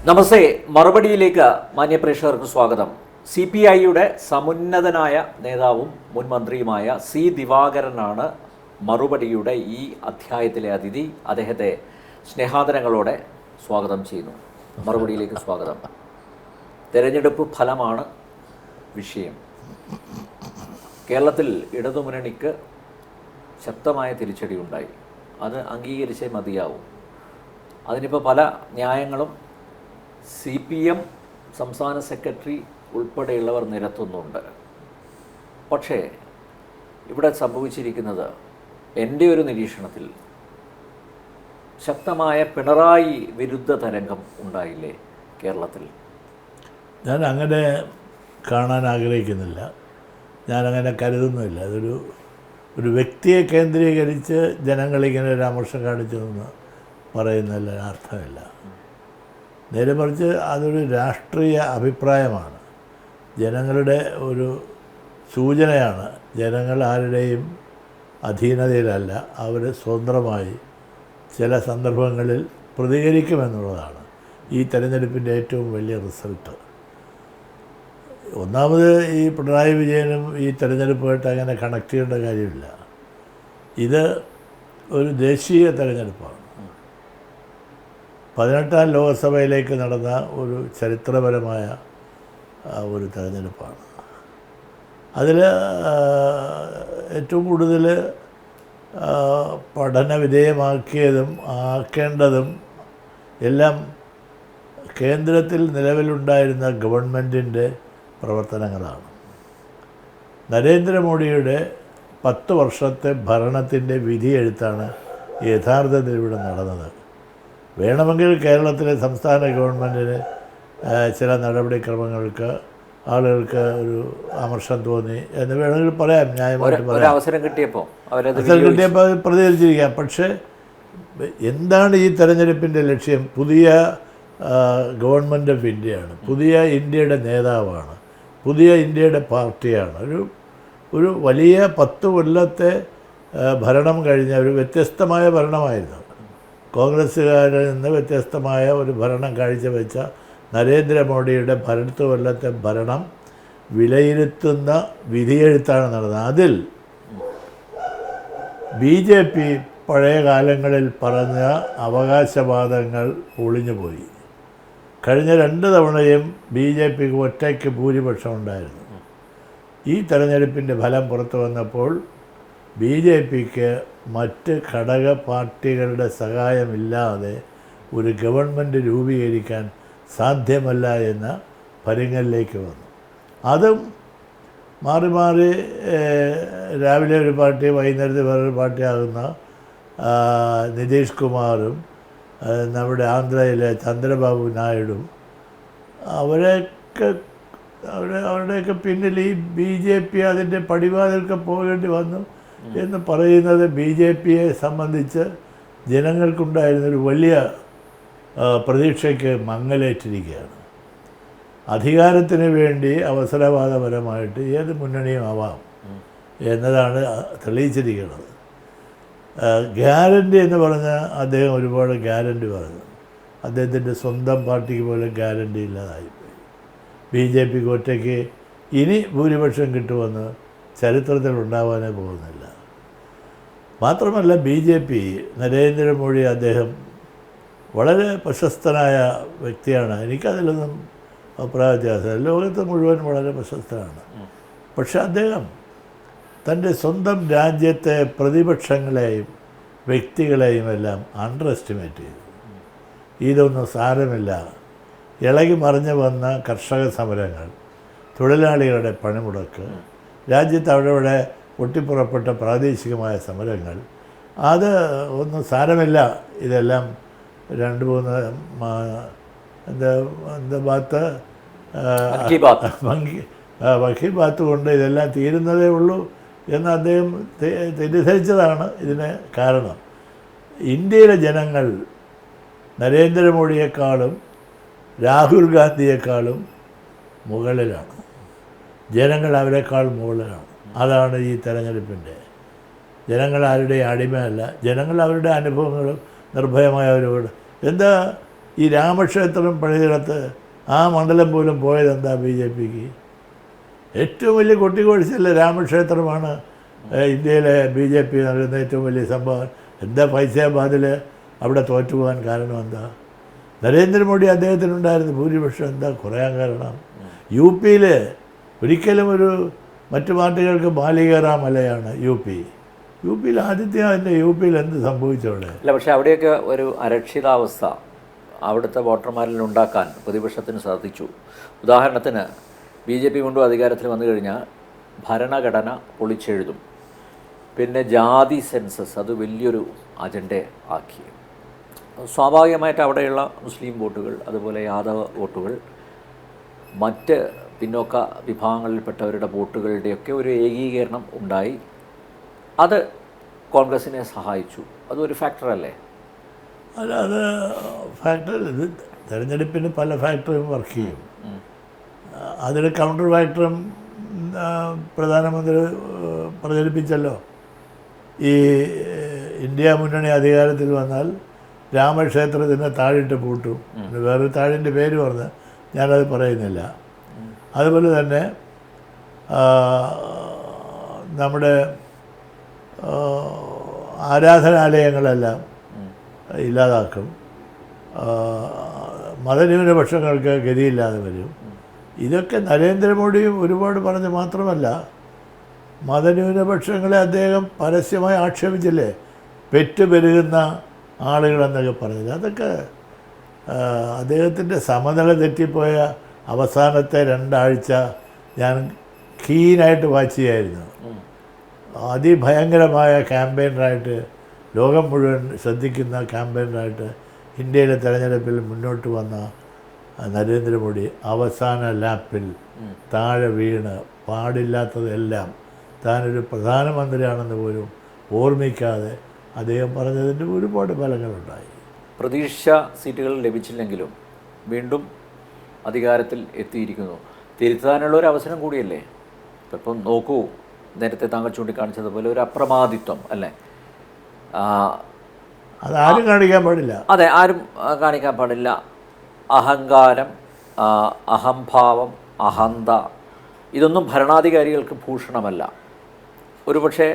നമസ്തേ. മറുപടിയിലേക്ക് മാന്യപ്രേക്ഷകർക്ക് സ്വാഗതം. CPIയുടെ സമുന്നതനായ നേതാവും മുൻ മന്ത്രിയുമായ സി ദിവാകരനാണ് മറുപടിയുടെ ഈ അധ്യായത്തിലെ അതിഥി. അദ്ദേഹത്തെ സ്നേഹാദരങ്ങളോടെ സ്വാഗതം ചെയ്യുന്നു. മറുപടിയിലേക്ക് സ്വാഗതം. തെരഞ്ഞെടുപ്പ് ഫലമാണ് വിഷയം. കേരളത്തിൽ ഇടതുമുന്നണിക്ക് ശക്തമായ തിരിച്ചടി ഉണ്ടായി. അത് അംഗീകരിച്ചേ മതിയാവും. അതിനിപ്പോൾ പല ന്യായങ്ങളും CPM സംസ്ഥാന സെക്രട്ടറി ഉൾപ്പെടെയുള്ളവർ നിരത്തുന്നുണ്ട്. പക്ഷേ ഇവിടെ സംഭവിച്ചിരിക്കുന്നത് എൻ്റെ ഒരു നിരീക്ഷണത്തിൽ ശക്തമായ പിണറായി വിരുദ്ധ തരംഗം ഉണ്ടായില്ലേ കേരളത്തിൽ? ഞാൻ അങ്ങനെ കാണാൻ ആഗ്രഹിക്കുന്നില്ല, ഞാനങ്ങനെ കരുതുന്നുമില്ല. ഒരു വ്യക്തിയെ കേന്ദ്രീകരിച്ച് ജനങ്ങളിങ്ങനെ ഒരു അമർഷം കാണിച്ചതെന്ന് പറയുന്നതിൽ അർത്ഥമില്ല. നേരെ മറിച്ച് അതൊരു രാഷ്ട്രീയ അഭിപ്രായമാണ്, ജനങ്ങളുടെ ഒരു സൂചനയാണ്. ജനങ്ങൾ ആരുടെയും അധീനതയിലല്ല, അവർ സ്വതന്ത്രമായി ചില സന്ദർഭങ്ങളിൽ പ്രതികരിക്കുമെന്നുള്ളതാണ് ഈ തെരഞ്ഞെടുപ്പിൻ്റെ ഏറ്റവും വലിയ റിസൾട്ട്. ഒന്നാമത് ഈ പിണറായി വിജയനും ഈ തെരഞ്ഞെടുപ്പുമായിട്ട് അങ്ങനെ കണക്ട് ചെയ്യേണ്ട കാര്യമില്ല. ഇത് ഒരു ദേശീയ തെരഞ്ഞെടുപ്പാണ്. 18ാം ലോകസഭയിലേക്ക് നടന്ന ഒരു ചരിത്രപരമായ ഒരു തെരഞ്ഞെടുപ്പാണ്. അതിൽ ഏറ്റവും കൂടുതൽ പഠന വിധേയമാക്കിയതും ആക്കേണ്ടതും എല്ലാം കേന്ദ്രത്തിൽ നിലവിലുണ്ടായിരുന്ന ഗവൺമെൻറ്റിൻ്റെ പ്രവർത്തനങ്ങളാണ്. നരേന്ദ്രമോദിയുടെ 10 വർഷത്തെ ഭരണത്തിൻ്റെ വിധിയെഴുത്താണ് യഥാർത്ഥത്തിൽ ഇവിടെ നടന്നത്. വേണമെങ്കിൽ കേരളത്തിലെ സംസ്ഥാന ഗവൺമെൻറ്റിന് ചില നടപടിക്രമങ്ങൾക്ക് ആളുകൾക്ക് ഒരു അമർഷം തോന്നി എന്ന് വേണമെങ്കിൽ പറയാം, ന്യായമായിട്ട് പറയാം. അവസരം കിട്ടിയപ്പോൾ പ്രതികരിച്ചിരിക്കാം. പക്ഷേ എന്താണ് ഈ തെരഞ്ഞെടുപ്പിൻ്റെ ലക്ഷ്യം? പുതിയ ഗവൺമെൻറ് ഓഫ് ഇന്ത്യയാണ്, പുതിയ ഇന്ത്യയുടെ നേതാവാണ്, പുതിയ ഇന്ത്യയുടെ പാർട്ടിയാണ്. ഒരു വലിയ 10 കൊല്ലത്തെ ഭരണം കഴിഞ്ഞ ഒരു വ്യത്യസ്തമായ ഭരണമായിരുന്നു. കോൺഗ്രസ്സുകാരിൽ നിന്ന് വ്യത്യസ്തമായ ഒരു ഭരണം കാഴ്ചവെച്ച നരേന്ദ്രമോദിയുടെ 10 കൊല്ലത്തെ ഭരണം വിലയിരുത്തുന്ന വിധിയെഴുത്താണ് നടന്നത്. അതിൽ BJP പഴയ കാലങ്ങളിൽ പറഞ്ഞ അവകാശവാദങ്ങൾ ഒളിഞ്ഞുപോയി. കഴിഞ്ഞ 2 തവണയും BJPക്ക് ഒറ്റയ്ക്ക് ഭൂരിപക്ഷം ഉണ്ടായിരുന്നു. ഈ തെരഞ്ഞെടുപ്പിൻ്റെ ഫലം പുറത്തു വന്നപ്പോൾ BJPക്ക് മറ്റ് ഘടക പാർട്ടികളുടെ സഹായമില്ലാതെ ഒരു ഗവൺമെൻറ് രൂപീകരിക്കാൻ സാധ്യമല്ല എന്ന പരിങ്ങലിലേക്ക് വന്നു. അതും മാറി മാറി രാവിലെ ഒരു പാർട്ടി വൈകുന്നേരത്തെ വേറൊരു പാർട്ടിയാകുന്ന നിതീഷ് കുമാറും നമ്മുടെ ആന്ധ്രയിലെ ചന്ദ്രബാബു നായിഡുവും അവരുടെയൊക്കെ പിന്നിൽ ഈ BJP അതിൻ്റെ പടിവാതിൽക്ക് പോകേണ്ടി വന്നു എന്ന് പറയുന്നത് BJPയെ സംബന്ധിച്ച് ജനങ്ങൾക്കുണ്ടായിരുന്നൊരു വലിയ പ്രതീക്ഷയ്ക്ക് മങ്ങലേറ്റിരിക്കുകയാണ്. അധികാരത്തിന് വേണ്ടി അവസരവാദപരമായിട്ട് ഏത് മുന്നണിയും ആവാം എന്നതാണ് തെളിയിച്ചിരിക്കുന്നത്. ഗ്യാരണ്ടി എന്ന് പറഞ്ഞാൽ അദ്ദേഹം ഒരുപാട് ഗ്യാരണ്ടി പറഞ്ഞു. അദ്ദേഹത്തിൻ്റെ സ്വന്തം പാർട്ടിക്ക് പോലും ഗ്യാരണ്ടി ഇല്ലാതായിപ്പോയി. BJPക്ക് ഒറ്റയ്ക്ക് ഇനി ഭൂരിപക്ഷം കിട്ടുമെന്ന് ചരിത്രത്തിൽ ഉണ്ടാവാനേ പോകുന്നില്ല. മാത്രമല്ല BJP നരേന്ദ്രമോദി അദ്ദേഹം വളരെ പ്രശസ്തനായ വ്യക്തിയാണ്. എനിക്കതിലൊന്നും അഭിപ്രായ വ്യത്യാസമില്ല. ലോകത്ത് മുഴുവൻ വളരെ പ്രശസ്തനാണ്. പക്ഷെ അദ്ദേഹം തൻ്റെ സ്വന്തം രാജ്യത്തെ പ്രതിപക്ഷങ്ങളെയും വ്യക്തികളെയും എല്ലാം അണ്ടർ എസ്റ്റിമേറ്റ് ചെയ്തു. ഇതൊന്നും സാരമില്ല, ഇളകി മറിഞ്ഞു വന്ന കർഷക സമരങ്ങൾ, തൊഴിലാളികളുടെ പണിമുടക്ക്, രാജ്യത്ത് അവിടെ പൊട്ടിപ്പുറപ്പെട്ട പ്രാദേശികമായ സമരങ്ങൾ, അത് ഒന്നും സാരമില്ല, ഇതെല്ലാം 2-3 വഖി ബാത്ത് കൊണ്ട് ഇതെല്ലാം തീരുന്നതേ ഉള്ളൂ എന്ന് അദ്ദേഹം തെറ്റിദ്ധരിച്ചതാണ് ഇതിന് കാരണം. ഇന്ത്യയിലെ ജനങ്ങൾ നരേന്ദ്രമോദിയെക്കാളും രാഹുൽ ഗാന്ധിയെക്കാളും മുകളിലാണ്. ജനങ്ങൾ അവരെക്കാൾ മുകളിലാണ്. അതാണ് ഈ തെരഞ്ഞെടുപ്പിൻ്റെ. ജനങ്ങൾ ആരുടെയും അടിമയല്ല. ജനങ്ങൾ അവരുടെ അനുഭവങ്ങളും നിർഭയമായ അവരോട് എന്താ ഈ രാമക്ഷേത്രം പണിതിടത്ത് ആ മണ്ഡലം പോലും പോയതെന്താ ബി ജെ പിക്ക്? ഏറ്റവും വലിയ കൊട്ടിക്കൊഴിച്ചല്ലേ രാമക്ഷേത്രമാണ് ഇന്ത്യയിലെ ബി ജെ പി നൽകുന്ന ഏറ്റവും വലിയ സംഭവം. എന്താ ഫൈസാബാദിൽ അവിടെ തോറ്റുപോകാൻ കാരണം എന്താ? നരേന്ദ്രമോദി അദ്ദേഹത്തിനുണ്ടായിരുന്ന ഭൂരിപക്ഷം എന്താ കുറയാൻ കാരണം? യു പിയിൽ ഒരിക്കലും മറ്റു പാർട്ടികൾക്ക് ബാലികേറാ മലയാണ് യു പിയിൽ ആദ്യത്തെ യു പിയിൽ എന്ത് സംഭവിച്ചവിടെ? അല്ല, പക്ഷേ അവിടെയൊക്കെ ഒരു അരക്ഷിതാവസ്ഥ അവിടുത്തെ വോട്ടർമാരിൽ ഉണ്ടാക്കാൻ പ്രതിപക്ഷത്തിന് സാധിച്ചു. ഉദാഹരണത്തിന് BJP വീണ്ടും അധികാരത്തിൽ വന്നു കഴിഞ്ഞാൽ ഭരണഘടന പൊളിച്ചെഴുതും. പിന്നെ ജാതി സെൻസസ് അത് വലിയൊരു അജണ്ട ആക്കി. സ്വാഭാവികമായിട്ട് അവിടെയുള്ള മുസ്ലിം വോട്ടുകൾ, അതുപോലെ യാദവ വോട്ടുകൾ, മറ്റ് പിന്നോക്ക വിഭാഗങ്ങളിൽപ്പെട്ടവരുടെ വോട്ടുകളുടെയൊക്കെ ഒരു ഏകീകരണം ഉണ്ടായി. അത് കോൺഗ്രസിനെ സഹായിച്ചു. അതൊരു ഫാക്ടറല്ലേ? അല്ല, അത് ഫാക്ടർ. ഇത് തെരഞ്ഞെടുപ്പിന് പല ഫാക്ടറും വർക്ക് ചെയ്യും. അതിൽ കൗണ്ടർ ഫാക്ടറും പ്രധാനമന്ത്രി പ്രചരിപ്പിച്ചല്ലോ. ഈ ഇന്ത്യ മുന്നണി അധികാരത്തിൽ വന്നാൽ രാമക്ഷേത്രത്തിന് താഴിട്ട് പൂട്ടും. വേറൊരു താഴിൻ്റെ പേര് പറഞ്ഞ് ഞാനത് പറയുന്നില്ല. അതുപോലെ തന്നെ നമ്മുടെ ആരാധനാലയങ്ങളെല്ലാം ഇല്ലാതാക്കും. മതന്യൂനപക്ഷങ്ങൾക്ക് ഗതിയില്ലാതെ വരും. ഇതൊക്കെ നരേന്ദ്രമോദിയും ഒരുപാട് പറഞ്ഞ് മാത്രമല്ല, മതന്യൂനപക്ഷങ്ങളെ അദ്ദേഹം പരസ്യമായി ആക്ഷേപിച്ചില്ലേ, പെറ്റുപെരുകുന്ന ആളുകളെന്നൊക്കെ പറഞ്ഞത്. അതൊക്കെ അദ്ദേഹത്തിൻ്റെ സമനില തെറ്റിപ്പോയ അവസാനത്തെ 2 ആഴ്ച ഞാൻ കീനായിട്ട് വാച്ച് ചെയ്യായിരുന്നു. അതിഭയങ്കരമായ ക്യാമ്പയിനറായിട്ട്, ലോകം മുഴുവൻ ശ്രദ്ധിക്കുന്ന ക്യാമ്പയിനറായിട്ട് ഇന്ത്യയിലെ തെരഞ്ഞെടുപ്പിൽ മുന്നോട്ട് വന്ന നരേന്ദ്രമോദി അവസാന ലാപ്പിൽ താഴെ വീണ് പാടില്ലാത്തതെല്ലാം താനൊരു പ്രധാനമന്ത്രിയാണെന്ന് പോലും ഓർമ്മിക്കാതെ അദ്ദേഹം പറഞ്ഞതിൻ്റെ ഒരുപാട് ഫലങ്ങളുണ്ടായി. പ്രതീക്ഷ സീറ്റുകൾ ലഭിച്ചില്ലെങ്കിലും വീണ്ടും അധികാരത്തിൽ എത്തിയിരിക്കുന്നു. തിരുത്താനുള്ള ഒരു അവസരം കൂടിയല്ലേ? ഇപ്പം നോക്കൂ, നേരത്തെ താങ്കൾ ചൂണ്ടിക്കാണിച്ചതുപോലെ ഒരു അപ്രമാദിത്വം അല്ലേ? അതാരും കാണിക്കാൻ പാടില്ല. അതെ, ആരും കാണിക്കാൻ പാടില്ല. അഹങ്കാരം, അഹംഭാവം, അഹന്ത, ഇതൊന്നും ഭരണാധികാരികൾക്ക് ഭൂഷണമല്ല. ഒരുപക്ഷെ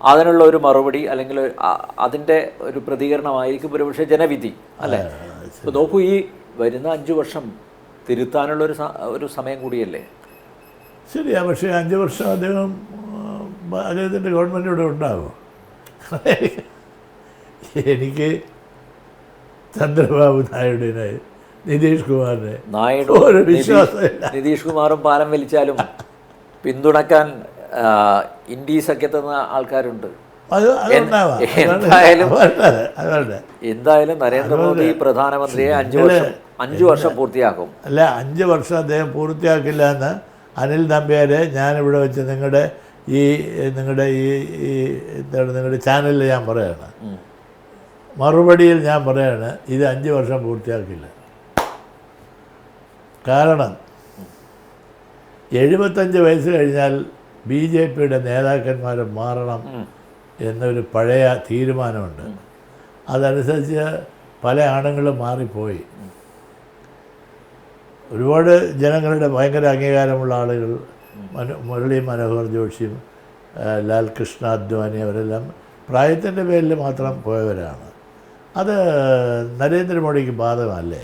അതിനുള്ള ഒരു മറുപടി അല്ലെങ്കിൽ അതിൻ്റെ ഒരു പ്രതികരണമായിരിക്കും ഒരുപക്ഷെ ജനവിധി അല്ലേ? ഇപ്പോൾ നോക്കൂ, ഈ വരുന്ന 5 വർഷം തിരുത്താനുള്ള ഒരു സമയം കൂടിയല്ലേ? ശരിയാ. പക്ഷേ 5 വർഷം അദ്ദേഹത്തിൻ്റെ ഗവൺമെൻറ് ഇവിടെ ഉണ്ടാകും. എനിക്ക് ചന്ദ്രബാബു നായിഡുവിനെ, നിതീഷ് കുമാറിനെ ഒരു വിശ്വാസമില്ല. നിതീഷ് കുമാറും പാലം വലിച്ചാലും പിന്തുണക്കാൻ ഇന്ത്യ സഖ്യത്തുന്ന ആൾക്കാരുണ്ട്. എന്തായാലും നരേന്ദ്രമോദി പ്രധാനമന്ത്രിയെ 5 വർഷം പൂർത്തിയാക്കും. അല്ല, 5 വർഷം അദ്ദേഹം പൂർത്തിയാക്കില്ല എന്ന് അനിൽ നമ്പ്യാരെ ഞാനിവിടെ വെച്ച് നിങ്ങളുടെ ചാനലിൽ ഞാൻ പറയാണ്, മറുപടിയിൽ ഞാൻ പറയാണ്, ഇത് 5 വർഷം പൂർത്തിയാക്കില്ല. കാരണം 75 വയസ്സ് കഴിഞ്ഞാൽ BJPയുടെ നേതാക്കന്മാർ മാറണം എന്നൊരു പഴയ തീരുമാനമുണ്ട്. അതനുസരിച്ച് പല ആണുങ്ങളും മാറിപ്പോയി. ഒരുപാട് ജനങ്ങളുടെ ഭയങ്കര അംഗീകാരമുള്ള ആളുകൾ, മുരളി മനോഹർ ജോഷിയും ലാൽകൃഷ്ണ അദ്വാനി, അവരെല്ലാം പ്രായത്തിൻ്റെ പേരിൽ മാത്രം പോയവരാണ്. അത് നരേന്ദ്രമോദിക്ക് ബാധകമല്ലേ?